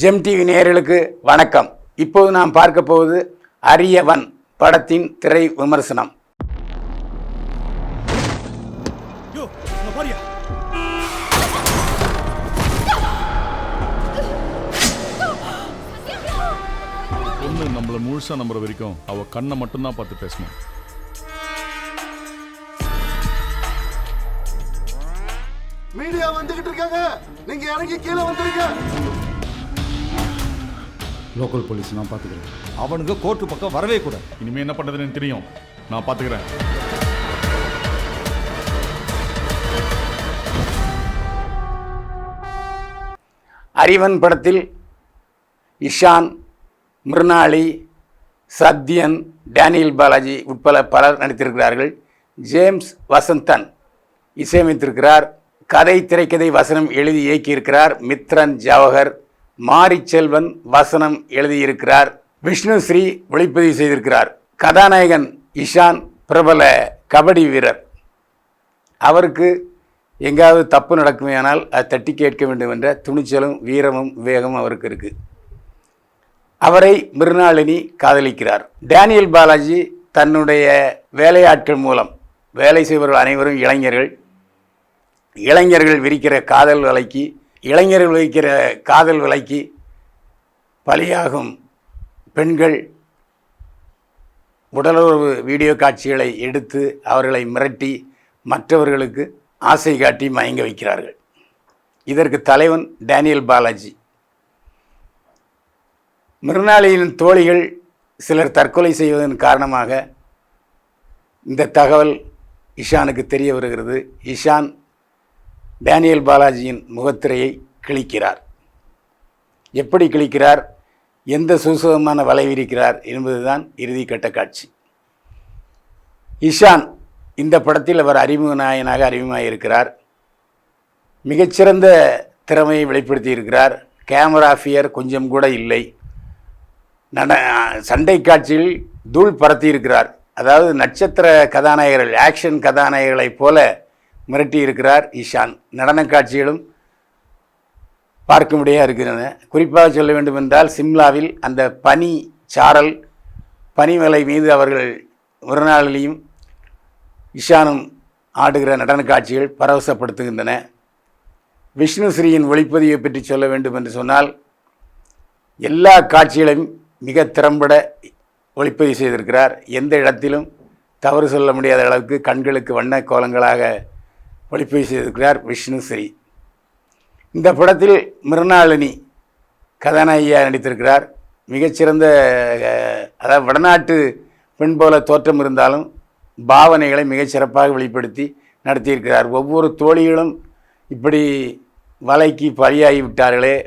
GeM TV நேயர்களுக்கு வணக்கம். இப்போது நாம் பார்க்க போவது அரியவன் படத்தின் திரை விமர்சனம். பொண்ணு நம்மள முழுசா நம்புற வரைக்கும் அவ கண்ணை மட்டும்தான் பார்த்து பேசணும். மீடியா வந்துகிட்டு இருக்காங்க, நீங்க இறங்கி கீழே வந்துருங்க. லோக்கல் போலீஸ் நான் பார்த்துக்கிறேன். அவனுங்க கோர்ட்டு பக்கம் வரவே கூட. இனிமே என்ன பண்றதுன்னு தெரியும், நான் பார்த்துக்கிறேன். அரியவன் படத்தில் இஷான், மிருனாளி, சத்யன், டேனியல் பாலாஜி உட்பட பலர் நடித்திருக்கிறார்கள். ஜேம்ஸ் வசந்தன் இசையமைத்திருக்கிறார். கதை, திரைக்கதை, வசனம் எழுதி இயக்கியிருக்கிறார் மித்ரன் ஜவஹர். மாரி செல்வன் வசனம் எழுதியிருக்கிறார். விஷ்ணுஸ்ரீ ஒளிப்பதிவு செய்திருக்கிறார். கதாநாயகன் இஷான் பிரபல கபடி வீரர். அவருக்கு எங்காவது தப்பு நடக்குமேயானால் அதை தட்டி கேட்க வேண்டும் என்ற துணிச்சலும் வீரமும் விவேகமும் அவருக்கு இருக்கு. அவரை மிருனாளினி காதலிக்கிறார். டேனியல் பாலாஜி தன்னுடைய வேலையாட்கள் மூலம், வேலை செய்பவர்கள் அனைவரும் இளைஞர்கள் விரிக்கிற காதல் வலைக்கு பலியாகும் பெண்கள் உடலுறவு வீடியோ காட்சிகளை எடுத்து அவர்களை மிரட்டி மற்றவர்களுக்கு ஆசை காட்டி மயங்க வைக்கிறார்கள். இதற்கு தலைவன் டேனியல் பாலாஜி. மிருனாளியின் தோழிகள் சிலர் தற்கொலை செய்வதன் காரணமாக இந்த தகவல் இஷானுக்கு தெரிய வருகிறது. இஷான் டேனியல் பாலாஜியின் முகத்திரையை கிழிக்கிறார். எப்படி கிழிக்கிறார், எந்த சூசகமான வலை விரிக்கிறார் என்பதுதான் இறுதிக்கட்ட காட்சி. இஷான் இந்த படத்தில் அவர் அறிமுக நாயகனாக அறிமுகமாயிருக்கிறார். மிகச்சிறந்த திறமையை வெளிப்படுத்தியிருக்கிறார். கேமரா ஃபியர் கொஞ்சம் கூட இல்லை. சண்டை காட்சியில் தூள் பரத்தியிருக்கிறார். அதாவது நட்சத்திர கதாநாயகர்கள், ஆக்ஷன் கதாநாயகர்களைப் போல மிரட்டி இருக்கிறார் இஷான். நடன காட்சிகளும் பார்க்கும்படியாக இருக்கிறது. குறிப்பாக சொல்ல வேண்டும் என்றால், சிம்லாவில் அந்த பனிமலை மீது அவர்கள் மிருனாளியும் இஷானும் ஆடுகிற நடன காட்சிகள் பரவசப்படுத்துகின்றன. விஷ்ணுஸ்ரீயின் ஒளிப்பதிவை பற்றி சொல்ல வேண்டும் என்று சொன்னால், எல்லா காட்சிகளையும் மிக திறம்பட ஒளிப்பதிவு செய்திருக்கிறார். எந்த இடத்திலும் தவறு சொல்ல முடியாத அளவுக்கு கண்களுக்கு வண்ண கோலங்களாக ஒளிப்பதிவு செய்திருக்கிறார் விஷ்ணுஸ்ரீ. இந்த படத்தில் மிருனாளினி கதாநாயகியாக நடித்திருக்கிறார். மிகச்சிறந்த, அதாவது வடநாட்டு பெண் போல தோற்றம் இருந்தாலும் பாவனைகளை மிகச்சிறப்பாக வெளிப்படுத்தி நடத்தியிருக்கிறார். ஒவ்வொரு தோழிகளும் இப்படி வலைக்கு பலியாகிவிட்டார்களே,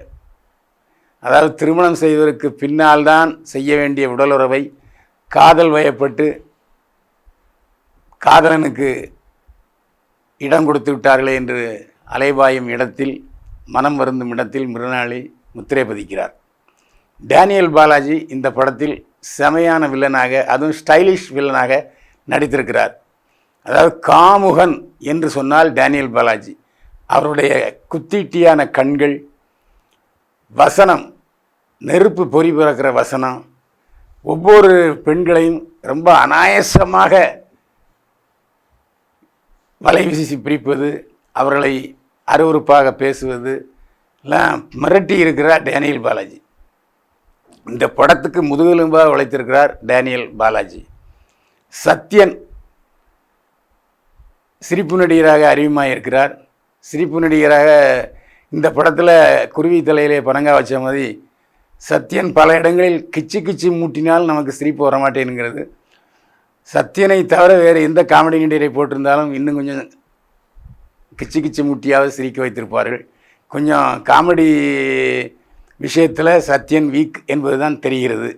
அதாவது திருமணம் செய்வதற்கு பின்னால் தான் செய்ய வேண்டிய உடலுறவை காதல் வயப்பட்டு காதலனுக்கு இடம் கொடுத்து விட்டார்களே என்று அலைபாயும் இடத்தில், மனம் வருந்தும் இடத்தில் மிருனாளி முத்திரை பதிக்கிறார். டேனியல் பாலாஜி இந்த படத்தில் செமையான வில்லனாக, அதுவும் ஸ்டைலிஷ் வில்லனாக நடித்திருக்கிறார். அதாவது காமுகன் என்று சொன்னால் டேனியல் பாலாஜி. அவருடைய குத்தீட்டியான கண்கள், வசனம், நெருப்பு பொறி பிறக்கிற வசனம், ஒவ்வொரு பெண்களையும் ரொம்ப அநாயசமாக வலை வீசி பிரிப்பது, அவர்களை அருவருப்பாக பேசுவது எல்லாம் மிரட்டி இருக்கிறார் டேனியல் பாலாஜி. இந்த படத்துக்கு முதுகெலும்பாக உழைத்திருக்கிறார் டேனியல் பாலாஜி. சத்யன் சிரிப்பு நடிகராக அறிமுகமாயிருக்கிறார். சிரிப்பு நடிகராக இந்த படத்தில் குருவி தலையிலே பனங்கா வச்ச மாதிரி சத்யன் பல இடங்களில் கிச்சு மூட்டினால் நமக்கு சிரிப்பு வரமாட்டேங்கிறது. சத்யனை தவிர வேறு எந்த காமெடி நடிகரை போட்டிருந்தாலும் இன்னும் கொஞ்சம் கிச்சு மூட்டியாவது சிரிக்க வைத்திருப்பார்கள். கொஞ்சம் காமெடி விஷயத்தில் சத்யன் வீக் என்பதுதான் தெரிகிறது.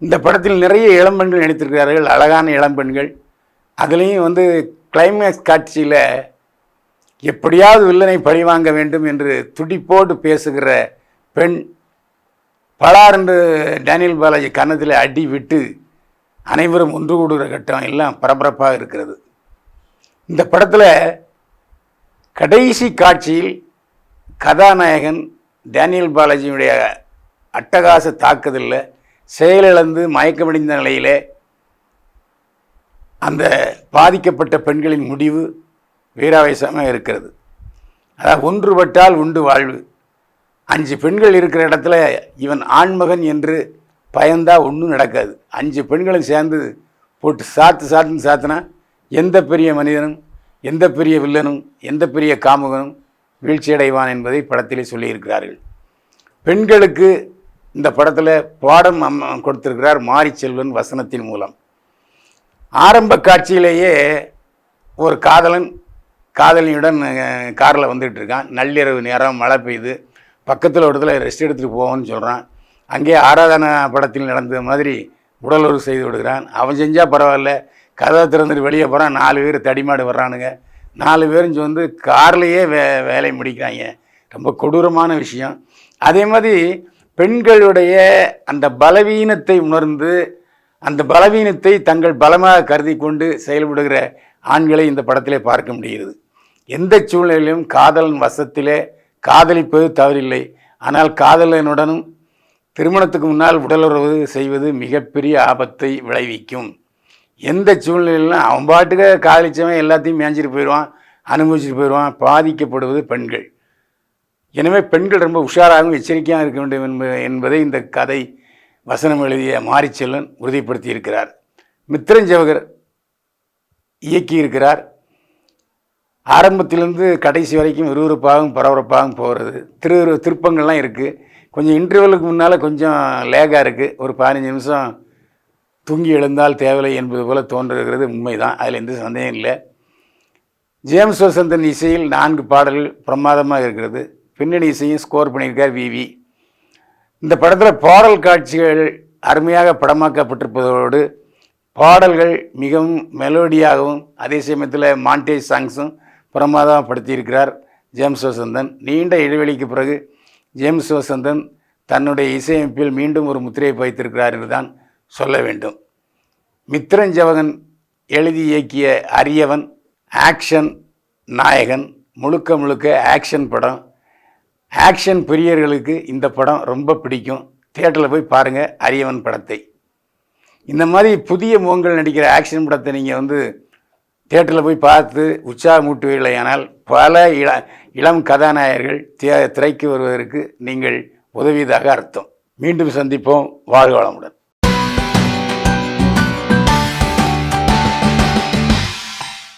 இந்த படத்தில் நிறைய இளம்பெண்கள் நடித்திருக்கிறார்கள், அழகான இளம்பெண்கள். அதுலேயும் கிளைமேக்ஸ் காட்சியில் எப்படியாவது வில்லனை பழிவாங்க வேண்டும் என்று துடிப்போடு பேசுகிற பெண் பலார் என்று டேனியல் பாலாஜி கன்னத்தில் அடி விட்டு அனைவரும் ஒன்று கூடுகிற கட்டம் எல்லாம் பரபரப்பாக இருக்கிறது. இந்த படத்தில் கடைசி காட்சியில் கதாநாயகன் டேனியல் பாலாஜியுடைய அட்டகாச தாக்குதலில் செயலிழந்து மயக்கமடைந்த நிலையிலே அந்த பாதிக்கப்பட்ட பெண்களின் முடிவு வீராவேசமாக இருக்கிறது. அதாவது ஒன்றுபட்டால் உண்டு வாழ்வு. 5 பெண்கள் இருக்கிற இடத்துல இவன் ஆண்மகன் என்று பயந்தா ஒன்றும் நடக்காது. 5 பெண்களும் சேர்ந்து போட்டு சாத்துன்னு சாத்தினா எந்த பெரிய மனிதனும், எந்த பெரிய வில்லனும், எந்த பெரிய காமுகனும் வீழ்ச்சியடைவான் என்பதை படத்திலே சொல்லியிருக்கிறார்கள். பெண்களுக்கு இந்த படத்தில் பாடம் கொடுத்திருக்கிறார் மாரிச்செல்வன் வசனத்தின் மூலம். ஆரம்ப காட்சியிலேயே ஒரு காதலியுடன் காரில் வந்துட்டு இருக்கான். நள்ளிரவு நேரம், மழை பெய்யுது. பக்கத்தில் ஒரு இடத்துல ரெஸ்ட் எடுத்துகிட்டு போவோன்னு சொல்கிறான். அங்கே ஆராதனா படத்தில் நடந்த மாதிரி உடலுறவு செய்து விடுகிறான். அவன் செஞ்சால் பரவாயில்ல, கதவை திறந்துட்டு வெளியே போகிறான். 4 பேர் தடிமாடு வர்றானுங்க. 4 பேரும் வந்து கார்லேயே வேலையை முடிக்கிறாங்க. ரொம்ப கொடூரமான விஷயம். அதே மாதிரி பெண்களுடைய அந்த பலவீனத்தை உணர்ந்து அந்த பலவீனத்தை தங்கள் பலமாக கருதி கொண்டு செயல்படுகிற ஆண்களை இந்த படத்திலே பார்க்க முடிகிறது. எந்த சூழ்நிலையிலும் காதலன் வசத்திலே காதலிப்பது தவறில்லை. ஆனால் காதலனுடனும் திருமணத்துக்கு முன்னால் உடலுறவு செய்வது மிகப்பெரிய ஆபத்தை விளைவிக்கும். எந்த சூழ்நிலையிலும் அவன் பாட்டுக்கு காதலிச்சவன் எல்லாத்தையும் மேய்ஞ்சிட்டு போயிடுவான், அனுபவிச்சுட்டு போயிடுவான். பாதிக்கப்படுவது பெண்கள். எனவே பெண்கள் ரொம்ப உஷாராகவும் எச்சரிக்கையாக இருக்க வேண்டும் என்பதை இந்த கதை வசனம் எழுதிய மாரிச்செல்வன் உறுதிப்படுத்தி இருக்கிறார். மித்ரன் ஜவஹர் இயக்கியிருக்கிறார். ஆரம்பத்திலிருந்து கடைசி வரைக்கும் விறுவிறுப்பாகவும் பரபரப்பாகவும் போகிறது. திருப்பங்கள்லாம் இருக்குது. கொஞ்சம் இன்டர்வலுக்கு முன்னால் கொஞ்சம் லேகாக இருக்குது. ஒரு 15 நிமிஷம் தூங்கி எழுந்தால் தேவையில்லை என்பது போல் தோன்றுகிறது. உண்மைதான், அதில் எந்த சந்தேகம் இல்லை. ஜேம்ஸ் வசந்தன் இசையில் 4 பாடல்கள் பிரமாதமாக இருக்கிறது. பின்னணி இசையும் ஸ்கோர் பண்ணியிருக்கார் விவி. இந்த படத்தில் பாடல் காட்சிகள் அருமையாக படமாக்கப்பட்டிருப்பதோடு பாடல்கள் மிகவும் மெலோடியாகவும் அதே சமயத்தில் மாண்டேஜ் சாங்ஸும் பிரமாதப்படுத்தியிருக்கிறார் ஜேம்ஸ் வசந்தன். நீண்ட இடைவெளிக்கு பிறகு ஜேம்ஸ் வசந்தன் தன்னுடைய இசையமைப்பில் மீண்டும் ஒரு முத்திரையை பதித்திருக்கிறார் என்று தான் சொல்ல வேண்டும். மித்ரன் ஜவஹர் எழுதி இயக்கிய அரியவன் ஆக்ஷன் நாயகன், முழுக்க ஆக்ஷன் படம். ஆக்ஷன் பிரியர்களுக்கு இந்த படம் ரொம்ப பிடிக்கும். தியேட்டரில் போய் பாருங்கள் அரியவன் படத்தை. இந்த மாதிரி புதிய முகங்கள் நடிக்கிற ஆக்ஷன் படத்தை நீங்கள் வந்து தியேட்டரில் போய் பார்த்து உற்சாகமூட்டுவீர்கள். ஆனால் பல இளம் கதாநாயகர்கள் திரைக்கு வருவதற்கு நீங்கள் உதவியதாக அர்த்தம். மீண்டும் சந்திப்போம். வாழ்க வளமுடன்.